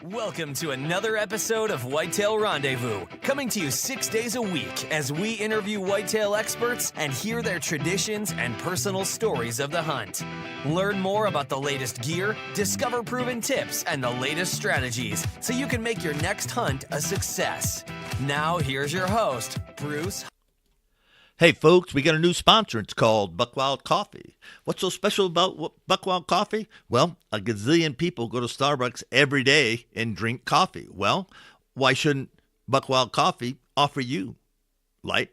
Welcome to another episode of Whitetail Rendezvous, coming to you 6 days a week as we interview whitetail experts and hear their traditions and personal stories of the hunt. Learn more about the latest gear, discover proven tips, and the latest strategies so you can make your next hunt a success. Now, here's your host, Bruce. Hey folks, we got a new sponsor. It's called Buckwild Coffee. What's so special about Buckwild Coffee? Well, a gazillion people go to Starbucks every day and drink coffee. Well, why shouldn't Buckwild Coffee offer you light,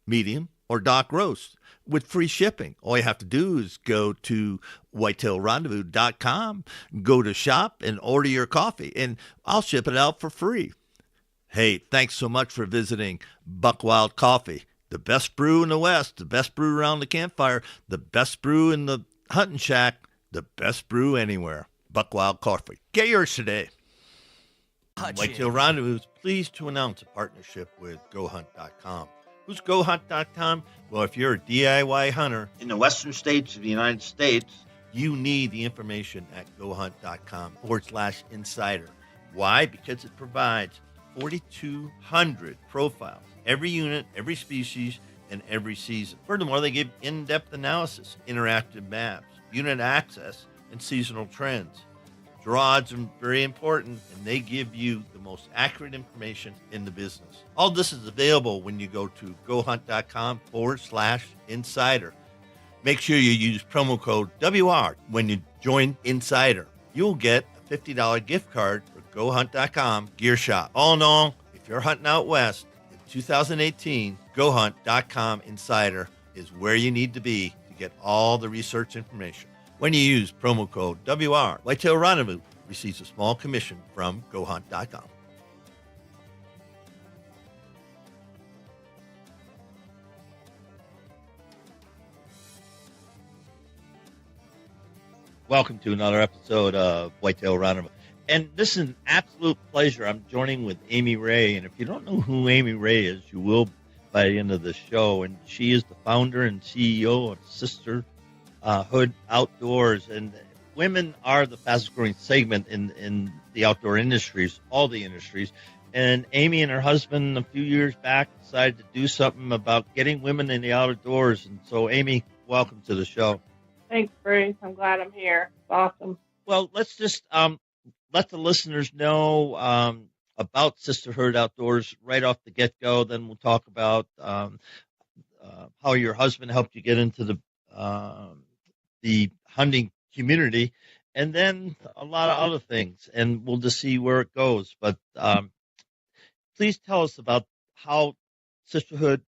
medium, or dark roast with free shipping? All you have to do is go to whitetailrendezvous.com, go to shop, and order your coffee, and I'll ship it out for free. Hey, thanks so much for visiting Buckwild Coffee. The best brew in the West, the best brew around the campfire, the best brew in the hunting shack, the best brew anywhere. Buckwild Coffee. Get yours today. Whitetail Rendezvous is pleased to announce a partnership with GoHunt.com. Who's GoHunt.com? Well, if you're a DIY hunter in the western states of the United States, you need the information at GoHunt.com/insider. Why? Because it provides 4,200 profiles. Every unit, every species, and every season. Furthermore, they give in-depth analysis, interactive maps, unit access, and seasonal trends. Draw odds are very important, and they give you the most accurate information in the business. All this is available when you go to gohunt.com/insider. Make sure you use promo code WR when you join Insider. You'll get a $50 gift card for GoHunt.com Gear Shop. All in all, if you're hunting out west, 2018, GoHunt.com Insider is where you need to be to get all the research information. When you use promo code WR, Whitetail Rendezvous receives a small commission from GoHunt.com. Welcome to another episode of Whitetail Rendezvous. And this is an absolute pleasure. I'm joining with Amy Ray. And if you don't know who Amy Ray is, you will by the end of the show. And she is the founder and CEO of Sisterhood Outdoors. And women are the fastest growing segment in the outdoor industries, all the industries. And Amy and her husband a few years back decided to do something about getting women in the outdoors. And so, Amy, welcome to the show. Thanks, Bruce. I'm glad I'm here. It's awesome. Well, let's just let the listeners know about Sisterhood Outdoors right off the get-go. Then we'll talk about how your husband helped you get into the hunting community, and then a lot of other things. And we'll just see where it goes. But please tell us about how Sisterhood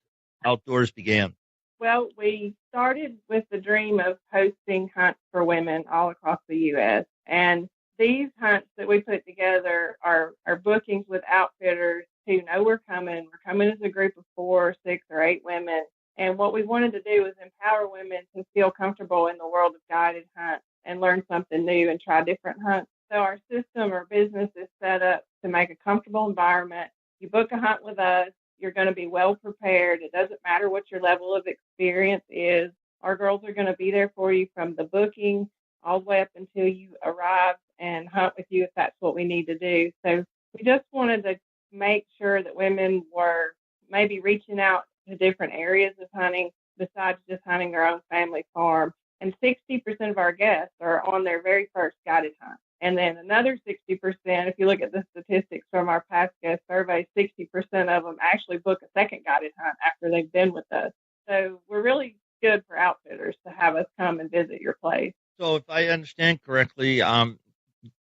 Outdoors began. Well, we started with the dream of hosting hunts for women all across the U.S. And these hunts that we put together are bookings with outfitters who know we're coming. We're coming as a group of 4, 6, or 8 women. And what we wanted to do was empower women to feel comfortable in the world of guided hunts and learn something new and try different hunts. So our system or business is set up to make a comfortable environment. You book a hunt with us, you're going to be well prepared. It doesn't matter what your level of experience is. Our girls are going to be there for you from the booking all the way up until you arrive and hunt with you if that's what we need to do. So we just wanted to make sure that women were maybe reaching out to different areas of hunting besides just hunting their own family farm. And 60% of our guests are on their very first guided hunt. And then another 60%, if you look at the statistics from our past guest survey, 60% of them actually book a second guided hunt after they've been with us. So we're really good for outfitters to have us come and visit your place. So if I understand correctly,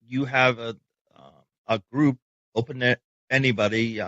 you have a group open to anybody.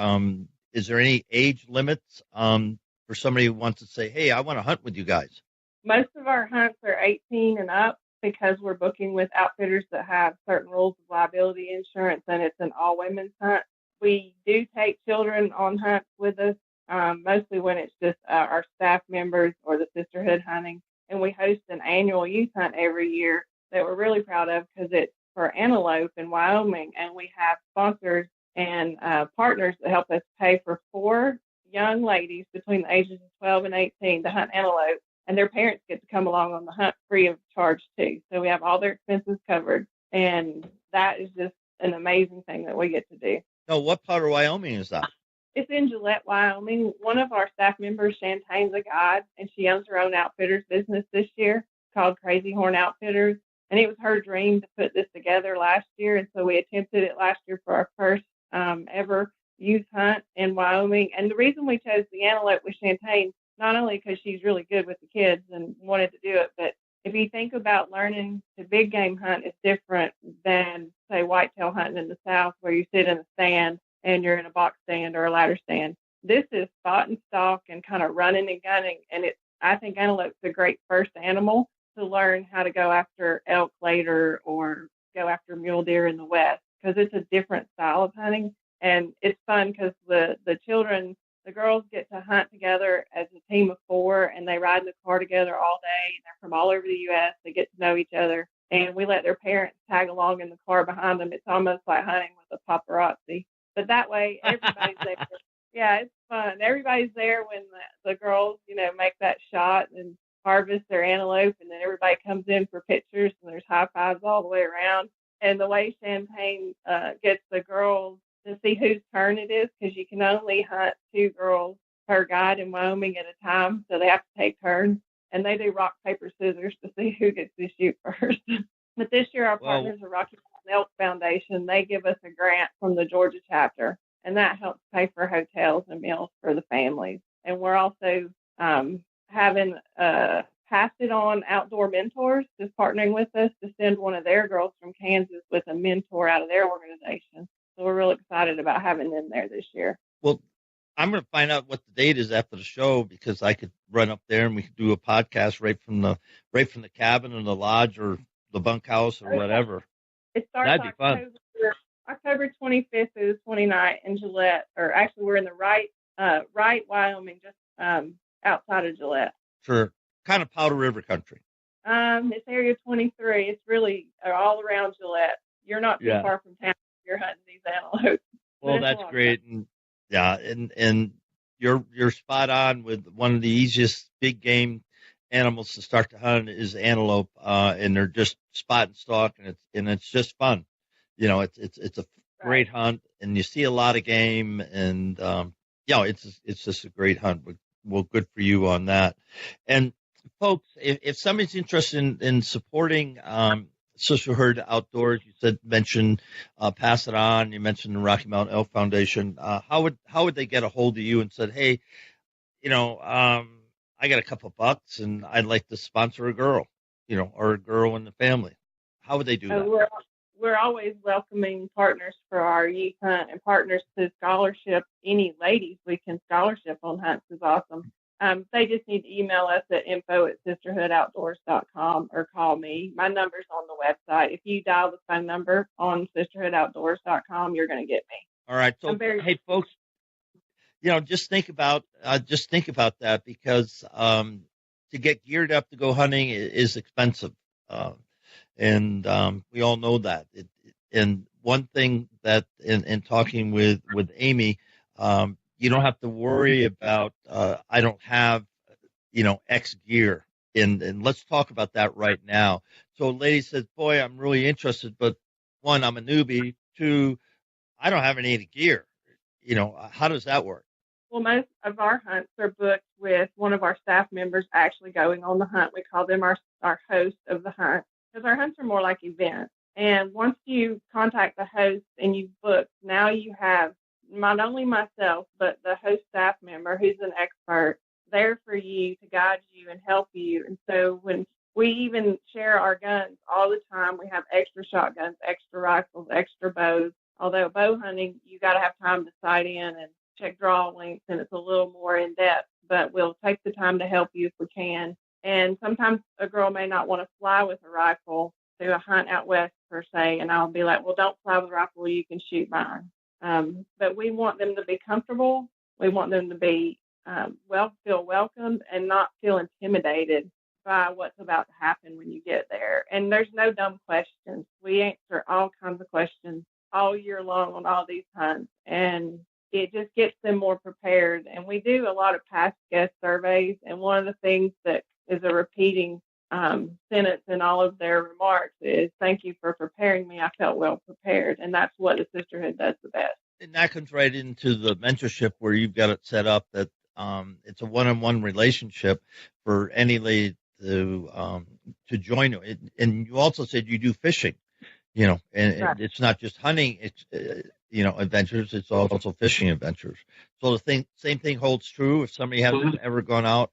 Is there any age limits for somebody who wants to say, hey, I want to hunt with you guys? Most of our hunts are 18 and up because we're booking with outfitters that have certain rules of liability insurance, and it's an all-women's hunt. We do take children on hunts with us, mostly when it's just our staff members or the sisterhood hunting. And we host an annual youth hunt every year that we're really proud of because it's for antelope in Wyoming. And we have sponsors and partners that help us pay for 4 young ladies between the ages of 12 and 18 to hunt antelope. And their parents get to come along on the hunt free of charge too. So we have all their expenses covered. And that is just an amazing thing that we get to do. No, what part of Wyoming is that? It's in Gillette, Wyoming. One of our staff members, Shantane's a guide, and she owns her own outfitters business this year called Crazy Horn Outfitters. And it was her dream to put this together last year. And so we attempted it last year for our first ever youth hunt in Wyoming. And the reason we chose the antelope with Shantane, not only because she's really good with the kids and wanted to do it, but if you think about learning to big game hunt, it's different than, say, whitetail hunting in the South where you sit in a stand and you're in a box stand or a ladder stand. This is spot and stalk and kind of running and gunning. And I think antelope's a great first animal to learn how to go after elk later or go after mule deer in the West, because it's a different style of hunting. And it's fun because the children, the girls get to hunt together as a team of 4, and they ride in the car together all day. They're from all over the U.S. They get to know each other. And we let their parents tag along in the car behind them. It's almost like hunting with a paparazzi. But that way, everybody's there. Yeah, it's fun. Everybody's there when the girls, make that shot and harvest their antelope, and then everybody comes in for pictures, and there's high fives all the way around. And the way Champagne gets the girls to see whose turn it is, because you can only hunt 2 girls per guide in Wyoming at a time, so they have to take turns. And they do rock, paper, scissors to see who gets to shoot first. But this year, our partners are Rocky Mountain Elk Foundation. They give us a grant from the Georgia chapter, and that helps pay for hotels and meals for the families. And we're also having Pass It On Outdoor Mentors just partnering with us to send one of their girls from Kansas with a mentor out of their organization. So we're really excited about having them there this year. Well, I'm going to find out what the date is after the show, because I could run up there and we could do a podcast right from the cabin or the lodge or the bunkhouse or whatever. It starts That'd be fun. October 25th through the 29th in Gillette, or actually we're in the Wright, Wyoming, just outside of Gillette. Sure. Kind of Powder River country. It's Area 23. It's really all around Gillette. You're not too far from town. You're hunting these antelopes. Well, that's great. And and you're spot on with one of the easiest big game animals to start to hunt is antelope, and they're just spot and stalk, and it's just fun. It's a great hunt, and you see a lot of game, and it's just a great hunt. Well, good for you on that. And folks, if somebody's interested in supporting Sisterhood Outdoors, you mentioned Pass It On, you mentioned the Rocky Mountain Elk Foundation. How would they get a hold of you and said, hey, I got a couple bucks and I'd like to sponsor a girl, or a girl in the family? How would they do that? We're always welcoming partners for our youth hunt, and partners to scholarship. Any ladies we can scholarship on hunts is awesome. They just need to email us at info@sisterhoodoutdoors.com or call me. My number's on the website. If you dial the phone number on sisterhoodoutdoors.com, you're going to get me. All right. So, hey, folks, just think about that, because to get geared up to go hunting is expensive. And we all know that. And one thing that in talking with Amy, you don't have to worry about, I don't have, X gear. And let's talk about that right now. So a lady says, boy, I'm really interested, but 1, I'm a newbie. 2, I don't have any gear. How does that work? Well, most of our hunts are booked with one of our staff members actually going on the hunt. We call them our host of the hunt, because our hunts are more like events. And once you contact the host and you've booked, now you have not only myself, but the host staff member who's an expert there for you to guide you and help you. And so when we even share our guns all the time, we have extra shotguns, extra rifles, extra bows. Although bow hunting, you got to have time to sight in and check draw lengths, and it's a little more in depth, but we'll take the time to help you if we can. And sometimes a girl may not want to fly with a rifle to a hunt out west per se, and I'll be like, well, don't fly with a rifle, you can shoot mine. But we want them to be comfortable. We want them to be feel welcomed and not feel intimidated by what's about to happen when you get there. And there's no dumb questions. We answer all kinds of questions all year long on all these hunts, and it just gets them more prepared. And we do a lot of past guest surveys, and one of the things that is a repeating sentence in all of their remarks is, "Thank you for preparing me. I felt well prepared." And that's what the sisterhood does the best. And that comes right into the mentorship where you've got it set up that it's a one-on-one relationship for any lady to join you. And you also said you do fishing, and it's not just hunting, it's, adventures, it's also fishing adventures. So same thing holds true if somebody hasn't ever gone out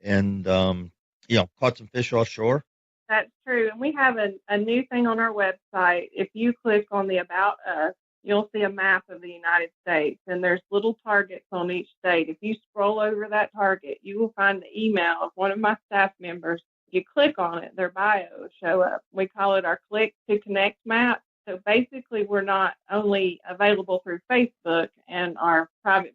and, caught some fish offshore. That's true. And we have a new thing on our website. If you click on the About Us, you'll see a map of the United States, and there's little targets on each state. If you scroll over that target, you will find the email of one of my staff members. If you click on it, their bio will show up. We call it our Click to Connect map. So basically, we're not only available through Facebook and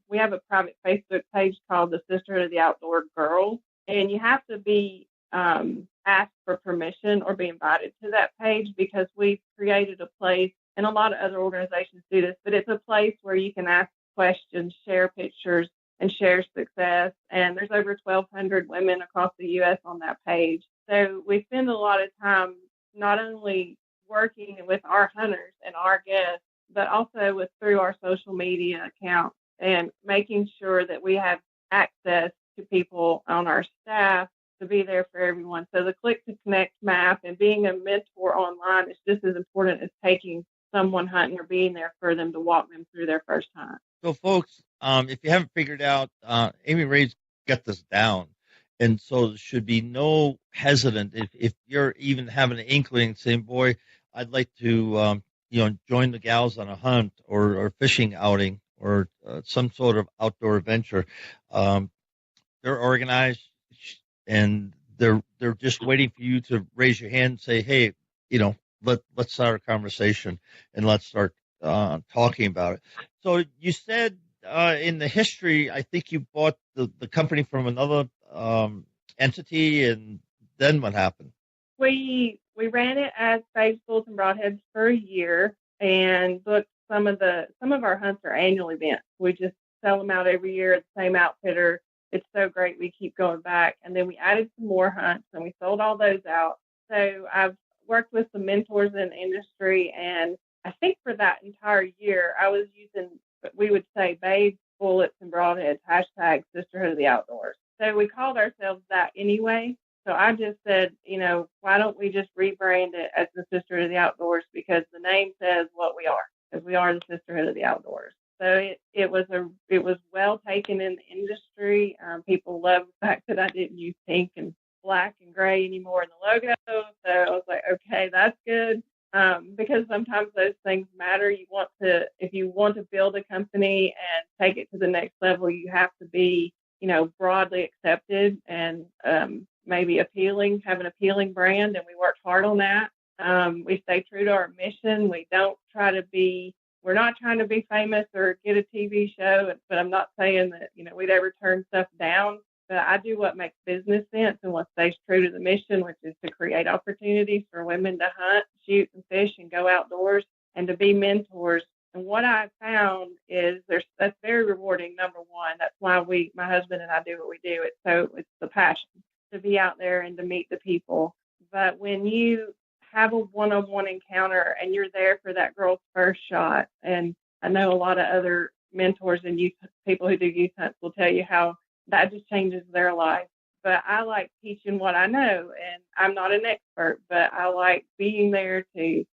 we have a private Facebook page called the Sisterhood of the Outdoor Girls, and you have to be asked for permission or be invited to that page because we've created a place, and a lot of other organizations do this, but it's a place where you can ask questions, share pictures, and share success. And there's over 1,200 women across the U.S. on that page. So we spend a lot of time not only working with our hunters and our guests, but also through our social media accounts and making sure that we have access to people on our staff to be there for everyone. So the Click to Connect map and being a mentor online is just as important as taking someone hunting or being there for them to walk them through their first hunt. So, folks, if you haven't figured out, Amy Ray's got this down. And so there should be no hesitant if you're even having an inkling saying, boy, I'd like to, join the gals on a hunt or fishing outing or some sort of outdoor adventure. They're organized and they're just waiting for you to raise your hand and say, hey, let's start a conversation and let's start talking about it. So you said in the history, I think you bought the company from another entity, and then what happened? We ran it as Spades, Bulls, and Broadheads for a year and booked some of our hunts are annual events. We just sell them out every year at the same outfitter. It's so great. We keep going back. And then we added some more hunts and we sold all those out. So I've worked with some mentors in the industry. And I think for that entire year, I was using, we would say, Babes, Bullets, and Broadheads, # Sisterhood of the Outdoors. So we called ourselves that anyway. So I just said, why don't we just rebrand it as the Sisterhood of the Outdoors? Because the name says what we are, because we are the Sisterhood of the Outdoors. So it was well taken in the industry. People love the fact that I didn't use pink and black and gray anymore in the logo. So I was like, okay, that's good. Because sometimes those things matter. If you want to build a company and take it to the next level, you have to be, broadly accepted and maybe appealing, have an appealing brand. And we worked hard on that. We stay true to our mission. We're not trying to be famous or get a TV show, but I'm not saying that, we'd ever turn stuff down. But I do what makes business sense and what stays true to the mission, which is to create opportunities for women to hunt, shoot, and fish and go outdoors and to be mentors. And what I found is that's very rewarding, number one. That's why my husband and I do what we do. It's the passion to be out there and to meet the people. But when you have a one-on-one encounter and you're there for that girl's first shot, and I know a lot of other mentors and people who do youth hunts will tell you how that just changes their life. But I like teaching what I know, and I'm not an expert, but I like being there to,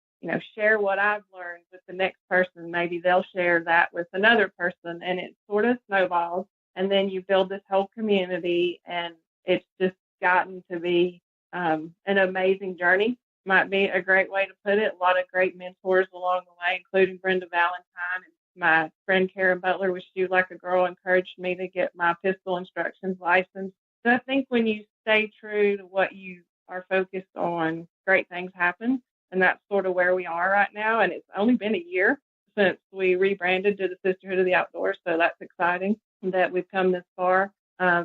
share what I've learned with the next person. Maybe they'll share that with another person, and it sort of snowballs. And then you build this whole community, and it's just gotten to be an amazing journey. Might be a great way to put it. A lot of great mentors along the way, including Brenda Valentine. And my friend Karen Butler with Shoot Like a Girl encouraged me to get my pistol instructions license. So I think when you stay true to what you are focused on, great things happen. And that's sort of where we are right now. And it's only been a year since we rebranded to the Sisterhood of the Outdoors. So that's exciting that we've come this far. I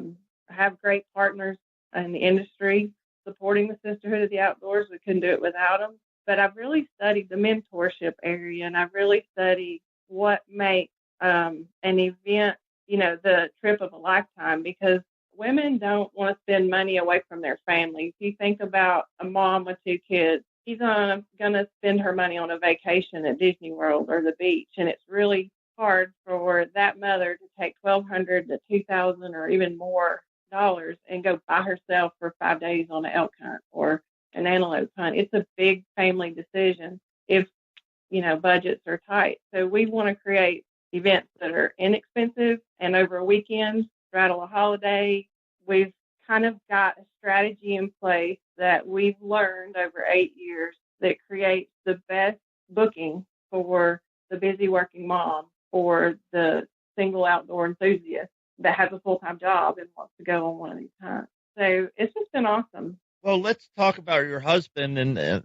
have great partners in the industry supporting the Sisterhood of the Outdoors. We couldn't do it without them. But I've really studied the mentorship area, and I've really studied what makes an event, the trip of a lifetime, because women don't want to spend money away from their families. You think about a mom with 2 kids. She's going to spend her money on a vacation at Disney World or the beach, and it's really hard for that mother to take $1,200 to $2,000 or even more dollars and go by herself for 5 days on an elk hunt or an antelope hunt. It's a big family decision if, budgets are tight. So we want to create events that are inexpensive and over a weekend, straddle a holiday. We've kind of got a strategy in place that we've learned over 8 years that creates the best booking for the busy working mom or the single outdoor enthusiast that has a full-time job and wants to go on one of these hunts. So it's just been awesome. Well, let's talk about your husband. And a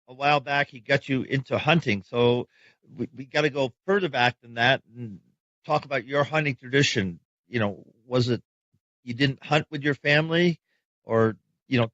while back, he got you into hunting. So we got to go further back than that and talk about your hunting tradition. Was it you didn't hunt with your family, or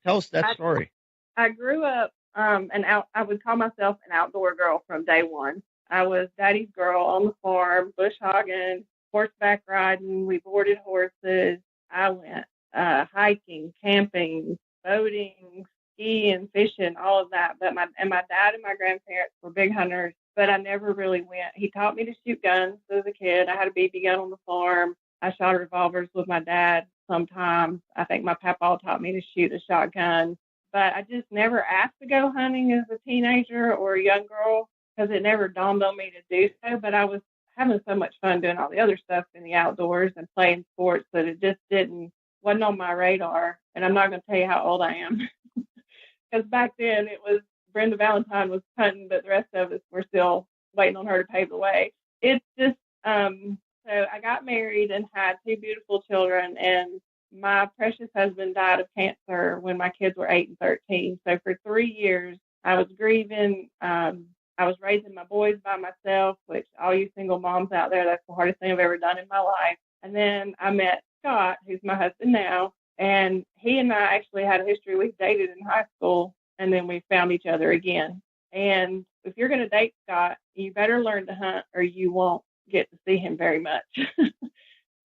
tell us that story? I grew up I would call myself an outdoor girl from day one. I was daddy's girl on the farm, bush hogging, horseback riding. We boarded horses. I went hiking, camping, boating, skiing, fishing, all of that. But my dad and my grandparents were big hunters, but I never really went. He taught me to shoot guns as a kid. I had a BB gun on the farm. I shot revolvers with my dad sometimes. I think my papa taught me to shoot a shotgun. But I just never asked to go hunting as a teenager or a young girl because it never dawned on me to do so. But I was having so much fun doing all the other stuff in the outdoors and playing sports that it just wasn't on my radar. And I'm not going to tell you how old I am because back then it was Brenda Valentine was hunting, but the rest of us were still waiting on her to pave the way. It's just, so I got married and had 2 beautiful children, and my precious husband died of cancer when my kids were 8 and 13. So for 3 years, I was grieving. I was raising my boys by myself, which all you single moms out there, that's the hardest thing I've ever done in my life. And then I met Scott, who's my husband now, and he and I actually had a history. We dated in high school, and then we found each other again. And if you're going to date Scott, you better learn to hunt or you won't get to see him very much.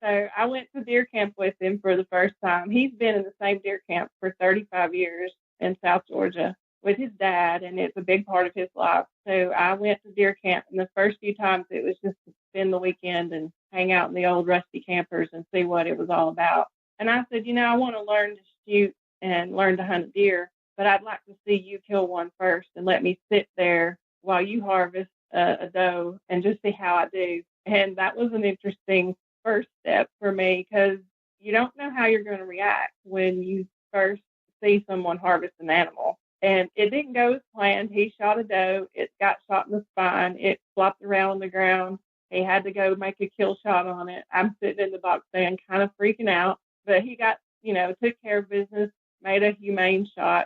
So I went to deer camp with him for the first time. He's been in the same deer camp for 35 years in South Georgia with his dad, and it's a big part of his life. So I went to deer camp, and the first few times it was just to spend the weekend and hang out in the old rusty campers and see what it was all about. And I said, I want to learn to shoot and learn to hunt deer, but I'd like to see you kill one first and let me sit there while you harvest a doe and just see how I do. And that was an interesting first step for me because you don't know how you're going to react when you first see someone harvest an animal. And it didn't go as planned. He shot a doe. It got shot in the spine. It flopped around on the ground. He had to go make a kill shot on it. I'm sitting in the box stand kind of freaking out. But he got, took care of business, made a humane shot.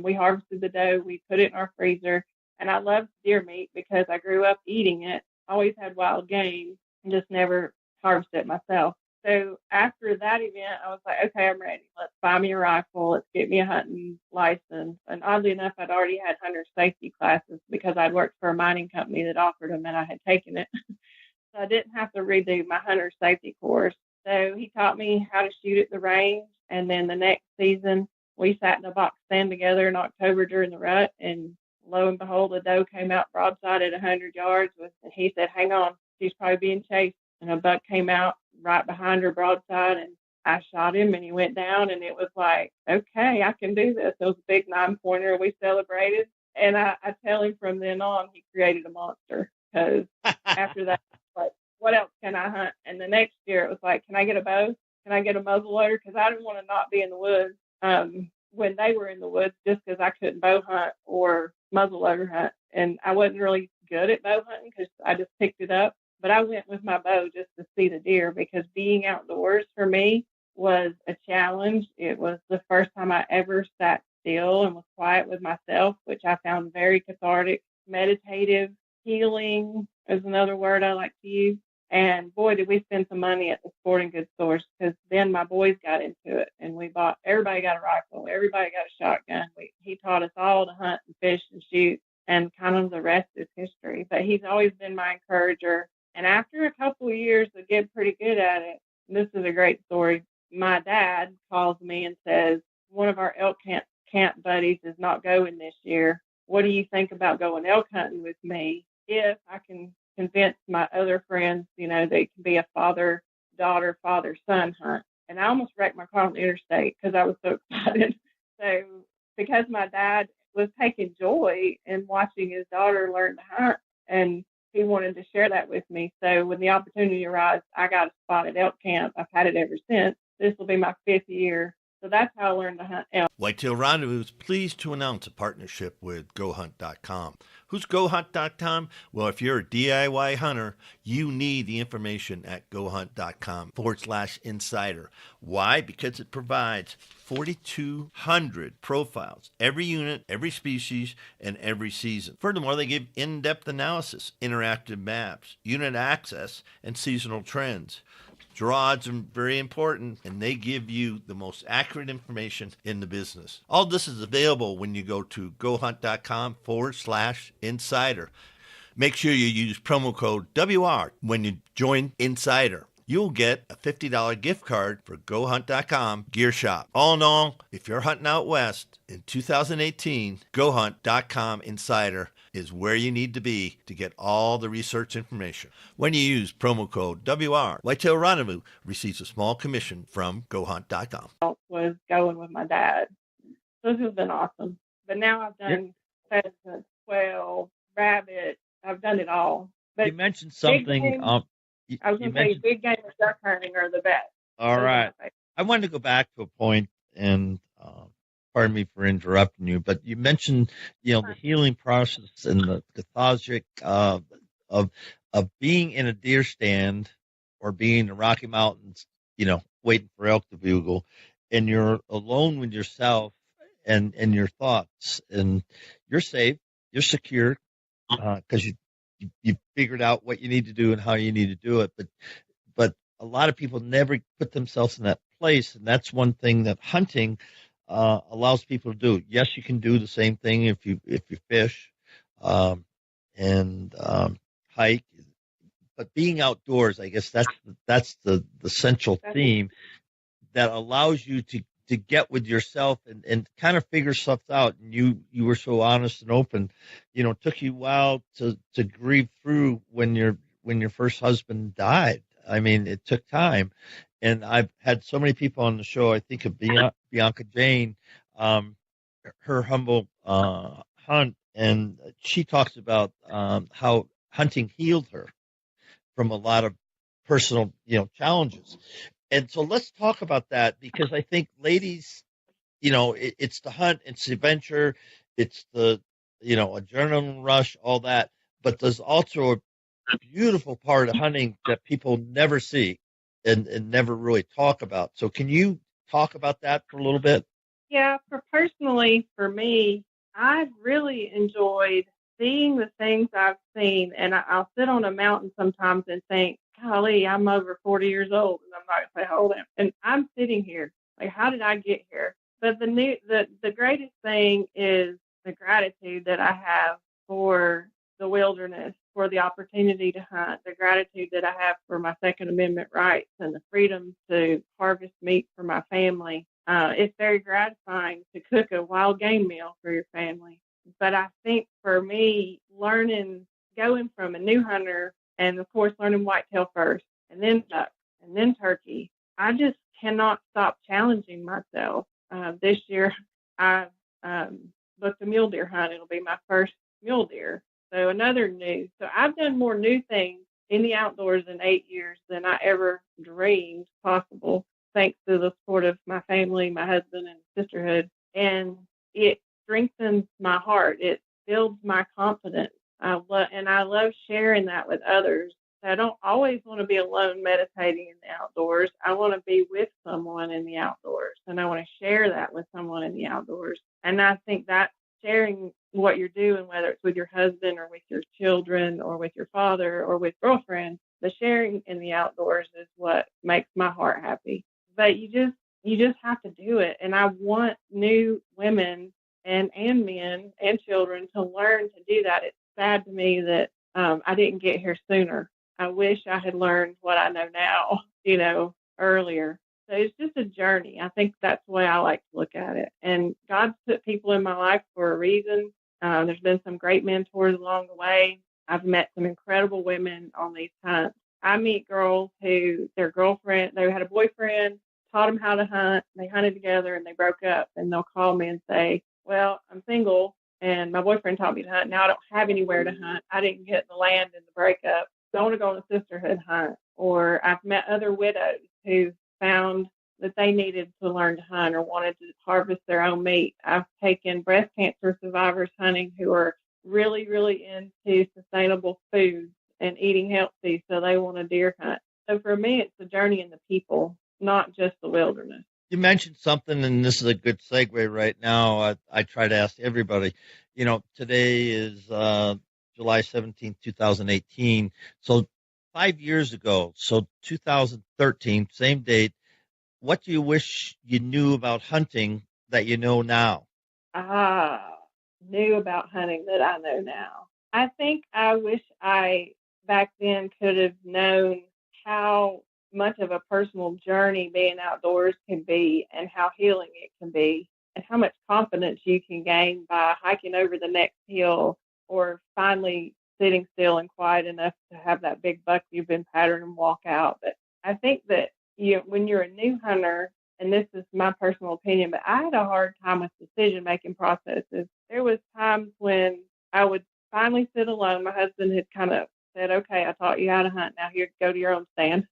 We harvested the doe. We put it in our freezer. And I loved deer meat because I grew up eating it. Always had wild game and just never harvested it myself. So after that event, I was like, okay, I'm ready. Let's buy me a rifle. Let's get me a hunting license. And oddly enough, I'd already had hunter safety classes because I'd worked for a mining company that offered them and I had taken it. So I didn't have to redo my hunter safety course. So he taught me how to shoot at the range. And then the next season, we sat in a box stand together in October during the rut. And lo and behold, a doe came out broadside at 100 yards. And he said, hang on, she's probably being chased. And a buck came out right behind her broadside, and I shot him, and he went down, and it was like, okay, I can do this. It was a big 9-pointer. We celebrated, and I tell him from then on, he created a monster because after that, like, what else can I hunt? And the next year, it was like, can I get a bow? Can I get a muzzleloader? Because I didn't want to not be in the woods when they were in the woods just because I couldn't bow hunt or muzzleloader hunt. And I wasn't really good at bow hunting because I just picked it up. But I went with my bow just to see the deer because being outdoors for me was a challenge. It was the first time I ever sat still and was quiet with myself, which I found very cathartic. Meditative, healing is another word I like to use. And boy, did we spend some money at the sporting goods stores because then my boys got into it and everybody got a rifle, everybody got a shotgun. He taught us all to hunt and fish and shoot, and kind of the rest is history. But he's always been my encourager. And after a couple of years of getting pretty good at it, this is a great story. my dad calls me and says, one of our elk camp buddies is not going this year. What do you think about going elk hunting with me? If I can convince my other friends, they can be a father-daughter, father-son hunt. And I almost wrecked my car on the interstate because I was so excited. So because my dad was taking joy in watching his daughter learn to hunt, and he wanted to share that with me. So when the opportunity arose, I got a spot at elk camp. I've had it ever since. This will be my 5th year. So that's how I learned to hunt elk. Whitetail Rendezvous is pleased to announce a partnership with GoHunt.com. Who's GoHunt.com? Well, if you're a DIY hunter, you need the information at GoHunt.com/insider. Why? Because it provides 4,200 profiles, every unit, every species, and every season. Furthermore, they give in-depth analysis, interactive maps, unit access, and seasonal trends. Draw odds are very important, and they give you the most accurate information in the business. All this is available when you go to GoHunt.com/insider. Make sure you use promo code WR when you join Insider. You'll get a $50 gift card for GoHunt.com Gear Shop. All in all, if you're hunting out west in 2018, GoHunt.com Insider is where you need to be to get all the research information. When you use promo code WR, Whitetail Rendezvous receives a small commission from GoHunt.com. Was going with my dad. This has been awesome. But now I've done pheasant, quail, rabbit. I've done it all. But you mentioned something. Game, I was going to say big game and duck hunting are the best. All right. I wanted to go back to a point, and pardon me for interrupting you, but you mentioned, the healing process and the cathartic of being in a deer stand or being in the Rocky Mountains, waiting for elk to bugle, and you're alone with yourself and your thoughts, and you're safe, you're secure, because you figured out what you need to do and how you need to do it. But a lot of people never put themselves in that place, and that's one thing that hunting allows people to do. Yes, you can do the same thing if you fish and hike, but being outdoors, I guess that's the central theme that allows you to get with yourself and kind of figure stuff out. And you were so honest and open. It took you a while to grieve through when your first husband died. I mean, it took time. And I've had so many people on the show. I think of Bianca Jane, her humble hunt, and she talks about how hunting healed her from a lot of personal, challenges. And so let's talk about that, because I think ladies, it's the hunt, it's the adventure, it's the, adrenaline rush, all that. But there's also a beautiful part of hunting that people never see and never really talk about. So can you talk about that for a little bit? Yeah, personally, for me, I've really enjoyed seeing the things I've seen. And I'll sit on a mountain sometimes and think, golly, I'm over 40 years old, and I'm not going to say, hold on. And I'm sitting here. Like, how did I get here? But the greatest thing is the gratitude that I have for the wilderness, for the opportunity to hunt, the gratitude that I have for my Second Amendment rights and the freedom to harvest meat for my family. It's very gratifying to cook a wild game meal for your family. But I think for me, going from a new hunter and, of course, learning whitetail first, and then duck, and then turkey, I just cannot stop challenging myself. This year, I booked a mule deer hunt. It'll be my first mule deer. So another new. So I've done more new things in the outdoors in 8 years than I ever dreamed possible, thanks to the support of my family, my husband, and sisterhood. And it strengthens my heart. It builds my confidence. And I love sharing that with others. I don't always want to be alone meditating in the outdoors. I want to be with someone in the outdoors, and I want to share that with someone in the outdoors. And I think that sharing what you're doing, whether it's with your husband or with your children or with your father or with girlfriends, the sharing in the outdoors is what makes my heart happy. But you just have to do it. And I want new women and men and children to learn to do that. It's sad to me that I didn't get here sooner. I wish I had learned what I know now, earlier. So it's just a journey. I think that's the way I like to look at it. And God's put people in my life for a reason. There's been some great mentors along the way. I've met some incredible women on these hunts. I meet girls who their girlfriend, they had a boyfriend, taught them how to hunt. They hunted together and they broke up, and they'll call me and say, well, I'm single and my boyfriend taught me to hunt. Now I don't have anywhere to hunt. I didn't get the land in the breakup. So I want to go on a sisterhood hunt. Or I've met other widows who found that they needed to learn to hunt or wanted to harvest their own meat. I've taken breast cancer survivors hunting who are really, really into sustainable foods and eating healthy, so they want to deer hunt. So for me, it's the journey in the people, not just the wilderness. You mentioned something, and this is a good segue right now. I try to ask everybody, today is July 17th, 2018. So 5 years ago, so 2013, same date, what do you wish you knew about hunting that you know now? Knew about hunting that I know now. I think I wish I back then could have known how much of a personal journey being outdoors can be and how healing it can be and how much confidence you can gain by hiking over the next hill or finally sitting still and quiet enough to have that big buck you've been patterning and walk out. But I think that when you're a new hunter, and this is my personal opinion, but I had a hard time with decision-making processes. There was times when I would finally sit alone. My husband had kind of said, okay, I taught you how to hunt. Now here, go to your own stand.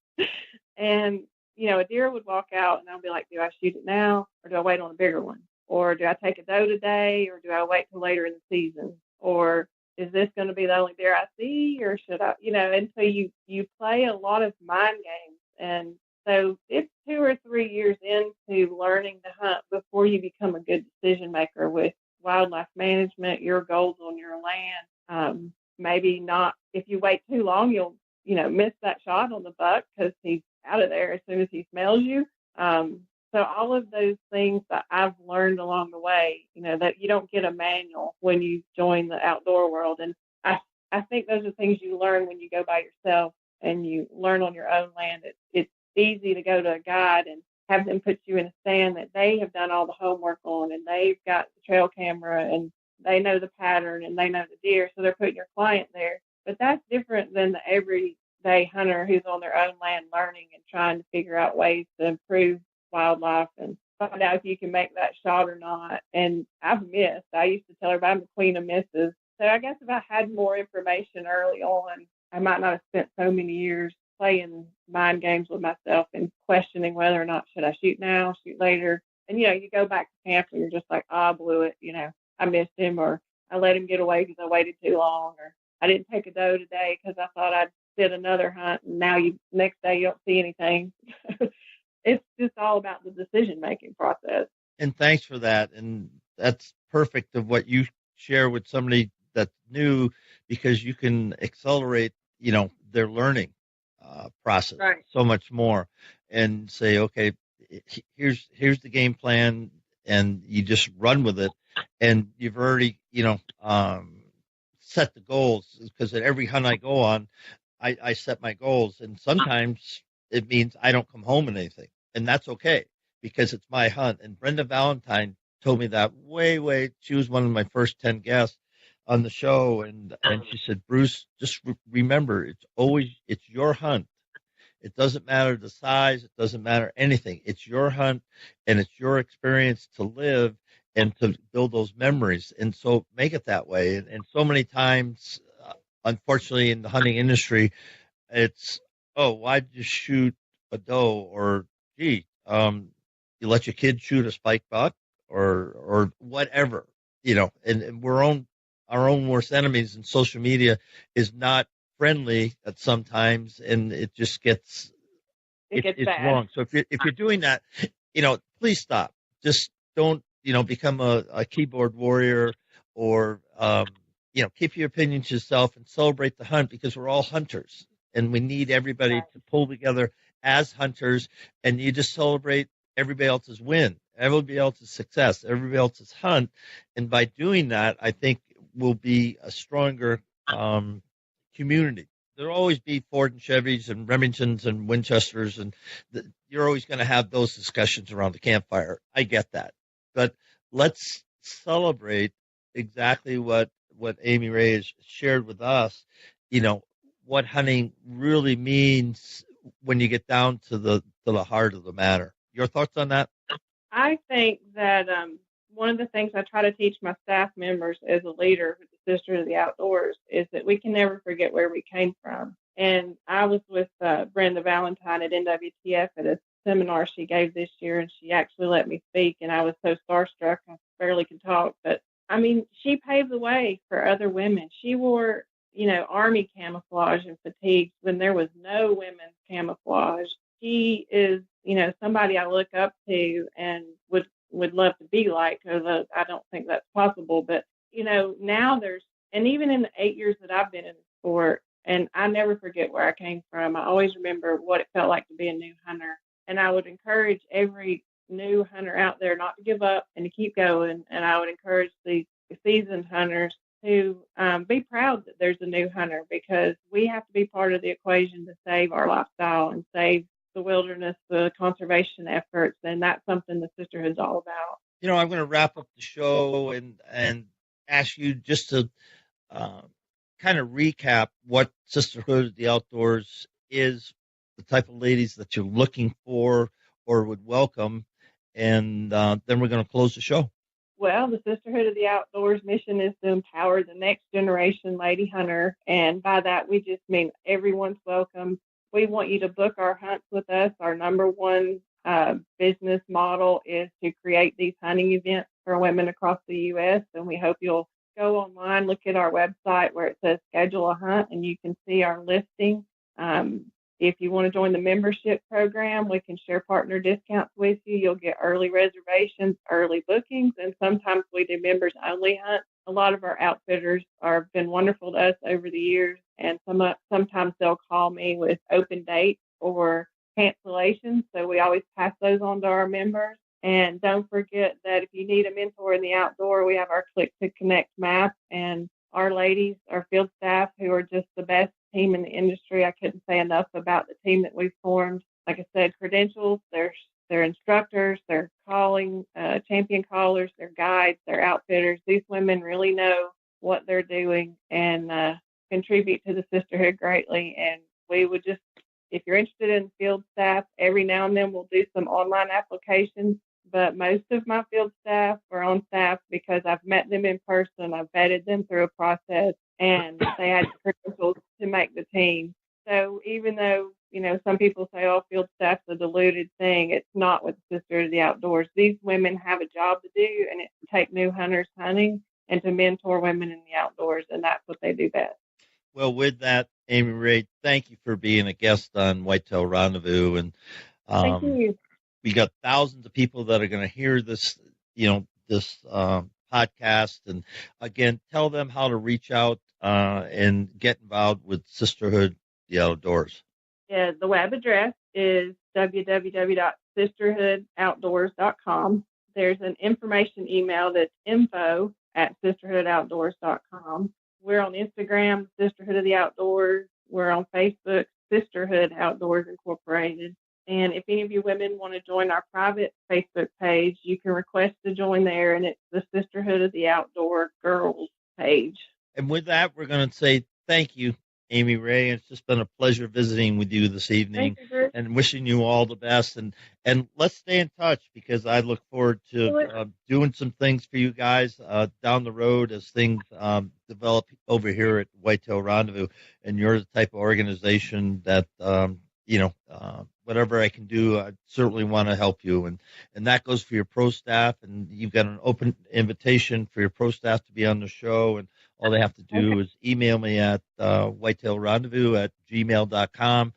And, a deer would walk out, and I'll be like, do I shoot it now, or do I wait on a bigger one? Or do I take a doe today, or do I wait till later in the season? Or is this going to be the only deer I see, or should I, and so you play a lot of mind games. And so it's 2 or 3 years into learning to hunt before you become a good decision maker with wildlife management, your goals on your land. Maybe not, if you wait too long, you'll, miss that shot on the buck because he's out of there as soon as he smells you. So all of those things that I've learned along the way, that you don't get a manual when you join the outdoor world. And I think those are things you learn when you go by yourself and you learn on your own land. It's easy to go to a guide and have them put you in a stand that they have done all the homework on, and they've got the trail camera and they know the pattern and they know the deer. So they're putting your client there. But that's different than the everyday hunter who's on their own land learning and trying to figure out ways to improve wildlife and find out if you can make that shot or not. And I've missed. I used to tell everybody I'm the queen of misses. So I guess if I had more information early on, I might not have spent so many years playing mind games with myself and questioning whether or not should I shoot now, shoot later. And, you go back to camp and you're just like, I blew it. I missed him, or I let him get away because I waited too long, or I didn't take a doe today because I thought I'd did another hunt, and now next day you don't see anything. It's just all about the decision-making process. And thanks for that. And that's perfect of what you share with somebody that's new, because you can accelerate, their learning process so much more, and say, okay, here's the game plan, and you just run with it. And you've already, set the goals, because at every hunt I go on, I set my goals, and sometimes it means I don't come home with anything, and that's okay because it's my hunt. And Brenda Valentine told me that way. She was one of my first 10 guests on the show, and she said, Bruce, just remember, it's your hunt. It doesn't matter the size, it doesn't matter anything. It's your hunt, and it's your experience to live and to build those memories. And so make it that way. And so many times, unfortunately, in the hunting industry, it's, oh, why'd you shoot a doe? Or, gee, you let your kid shoot a spike buck, or whatever, and our own worst enemies in social media is not friendly at sometimes, and it just gets it's wrong. So if you're doing that, please stop. Just don't become a keyboard warrior, or keep your opinion to yourself and celebrate the hunt, because we're all hunters and we need everybody to pull together as hunters, and you just celebrate everybody else's win, everybody else's success, everybody else's hunt. And by doing that, I think we'll be a stronger community. There'll always be Ford and Chevys and Remingtons and Winchesters, and you're always going to have those discussions around the campfire. I get that. But let's celebrate exactly what Amy Ray has shared with us, what hunting really means when you get down to the heart of the matter. Your thoughts on that? I think that one of the things I try to teach my staff members as a leader with the Sisterhood of the Outdoors is that we can never forget where we came from. And I was with Brenda Valentine at NWTF at a seminar she gave this year, and she actually let me speak, and I was so starstruck I barely could talk. But, I mean, she paved the way for other women. She wore, Army camouflage and fatigues when there was no women's camouflage. She is, somebody I look up to and would love to be like, because I don't think that's possible. But, now and even in the 8 years that I've been in the sport, and I never forget where I came from. I always remember what it felt like to be a new hunter. And I would encourage every new hunter out there not to give up and to keep going. And I would encourage the seasoned hunters to be proud that there's a new hunter, because we have to be part of the equation to save our lifestyle and save the wilderness, the conservation efforts. And that's something the Sisterhood's all about. I'm going to wrap up the show and ask you just to kind of recap what Sisterhood of the Outdoors is, the type of ladies that you're looking for or would welcome, and then we're going to close the show. Well, the Sisterhood of the Outdoors mission is to empower the next generation lady hunter, and by that we just mean everyone's welcome. We want you to book our hunts with us. Our number one business model is to create these hunting events for women across the U.S., and we hope you'll go online, look at our website where it says schedule a hunt, and you can see our listing. If you want to join the membership program, we can share partner discounts with you. You'll get early reservations, early bookings, and sometimes we do members only hunts. A lot of our outfitters have been wonderful to us over the years, and sometimes they'll call me with open dates or cancellations, so we always pass those on to our members. And don't forget that if you need a mentor in the outdoor, we have our Click to Connect map, and our ladies, our field staff, who are just the best team in the industry. I couldn't say enough about the team that we've formed. Like I said, credentials, they're instructors, they're calling, champion callers, they're guides, they're outfitters. These women really know what they're doing and contribute to the sisterhood greatly. And we would just, if you're interested in field staff, every now and then we'll do some online applications. But most of my field staff are on staff because I've met them in person. I've vetted them through a process, and they had credentials to make the team. So even though, some people say, oh, field staff's a diluted thing, it's not with the Sisterhood of the Outdoors. These women have a job to do, and it's to take new hunters hunting and to mentor women in the outdoors, and that's what they do best. Well, with that, Amy Ray, thank you for being a guest on Whitetail Rendezvous. And thank you. We got thousands of people that are going to hear this, this podcast. And again, tell them how to reach out and get involved with Sisterhood the Outdoors. Yeah, the web address is www.sisterhoodoutdoors.com. There's an information email that's info@sisterhoodoutdoors.com. We're on Instagram, Sisterhood of the Outdoors. We're on Facebook, Sisterhood Outdoors Incorporated. And if any of you women want to join our private Facebook page, you can request to join there, and it's the Sisterhood of the Outdoor Girls page. And with that, we're going to say thank you, Amy Ray. It's just been a pleasure visiting with you this evening, and wishing you all the best. And let's stay in touch, because I look forward to doing some things for you guys down the road as things develop over here at Whitetail Rendezvous. And you're the type of organization that, whatever I can do, I certainly want to help you. And that goes for your pro staff. And you've got an open invitation for your pro staff to be on the show. And all they have to do is email me at whitetailrendezvous@gmail.com.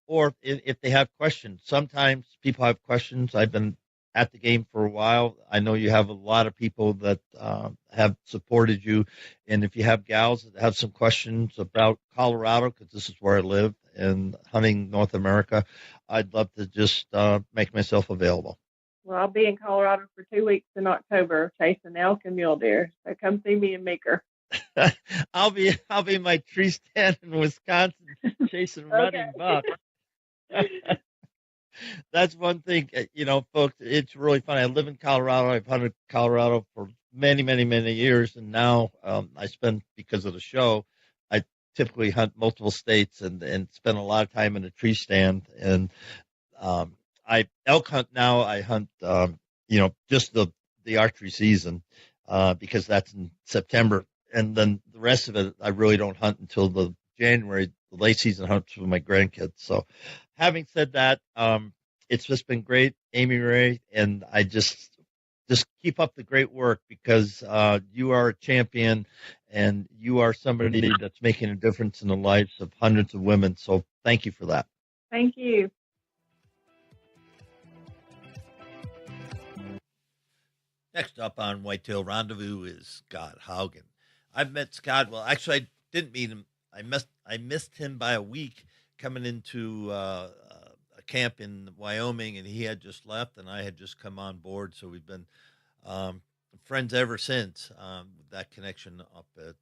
Or if they have questions, sometimes people have questions. I've been at the game for a while. I know you have a lot of people that have supported you. And if you have gals that have some questions about Colorado, because this is where I live, and hunting North America, I'd love to just make myself available. Well, I'll be in Colorado for 2 weeks in October chasing elk and mule deer. So come see me in Meeker. I'll be in my tree stand in Wisconsin chasing running buck. That's one thing, folks. It's really funny. I live in Colorado. I've hunted Colorado for many, many, many years, and now I spend because of the show. I typically hunt multiple states and spend a lot of time in a tree stand. And I elk hunt now. I hunt, just the archery season because that's in September, and then the rest of it I really don't hunt until the January, the late season hunts with my grandkids. So, having said that, it's just been great, Amy Ray, and I just keep up the great work because you are a champion and you are somebody that's making a difference in the lives of hundreds of women. So thank you for that. Thank you. Next up on Whitetail Rendezvous is Scott Haugen. I've met Scott. Well, actually, I didn't meet him. I missed him by a week coming into a camp in Wyoming, and he had just left, and I had just come on board. So we've been friends ever since. That connection up at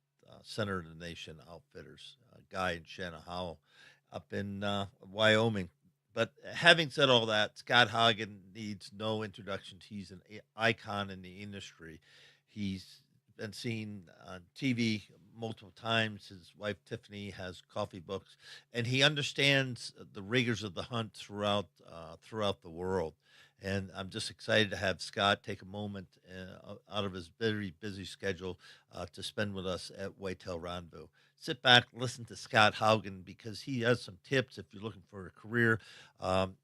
Center of the Nation Outfitters, Guy and Shanna Howell up in Wyoming. But having said all that, Scott Haugen needs no introduction. He's an icon in the industry. He's been seen on TV multiple times. His wife, Tiffany, has coffee books, and he understands the rigors of the hunt throughout the world. And I'm just excited to have Scott take a moment out of his very busy schedule to spend with us at Whitetail Rendezvous. Sit back, listen to Scott Haugen because he has some tips if you're looking for a career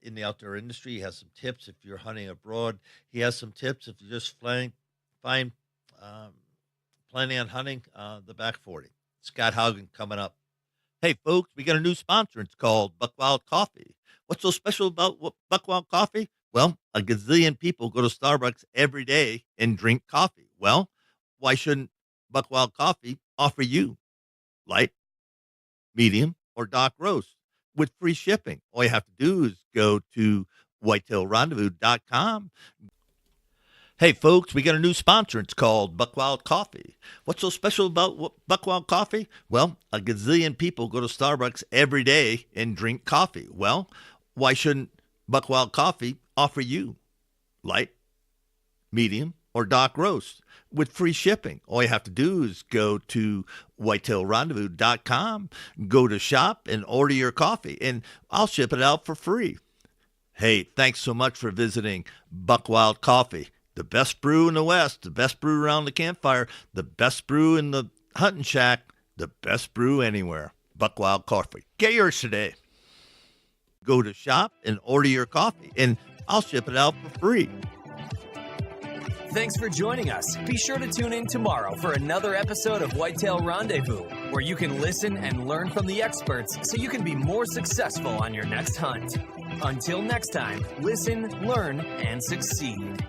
in the outdoor industry. He has some tips if you're hunting abroad. He has some tips if you're just planning on hunting the back 40. Scott Haugen coming up. Hey, folks, we got a new sponsor. It's called Buckwild Coffee. What's so special about Buckwild Coffee? Well, a gazillion people go to Starbucks every day and drink coffee. Well, why shouldn't Buckwild Coffee offer you light, medium, or dark roast with free shipping? All you have to do is go to whitetailrendezvous.com. Hey, folks, we got a new sponsor. It's called Buckwild Coffee. What's so special about Buckwild Coffee? Well, a gazillion people go to Starbucks every day and drink coffee. Well, why shouldn't Buckwild Coffee offer you light, medium, or dark roast with free shipping? All you have to do is go to whitetailrendezvous.com, go to shop, and order your coffee, and I'll ship it out for free. Hey, thanks so much for visiting Buckwild Coffee. The best brew in the West, the best brew around the campfire, the best brew in the hunting shack, the best brew anywhere. Buckwild Coffee. Get yours today. Go to shop and order your coffee, and I'll ship it out for free. Thanks for joining us. Be sure to tune in tomorrow for another episode of Whitetail Rendezvous, where you can listen and learn from the experts so you can be more successful on your next hunt. Until next time, listen, learn, and succeed.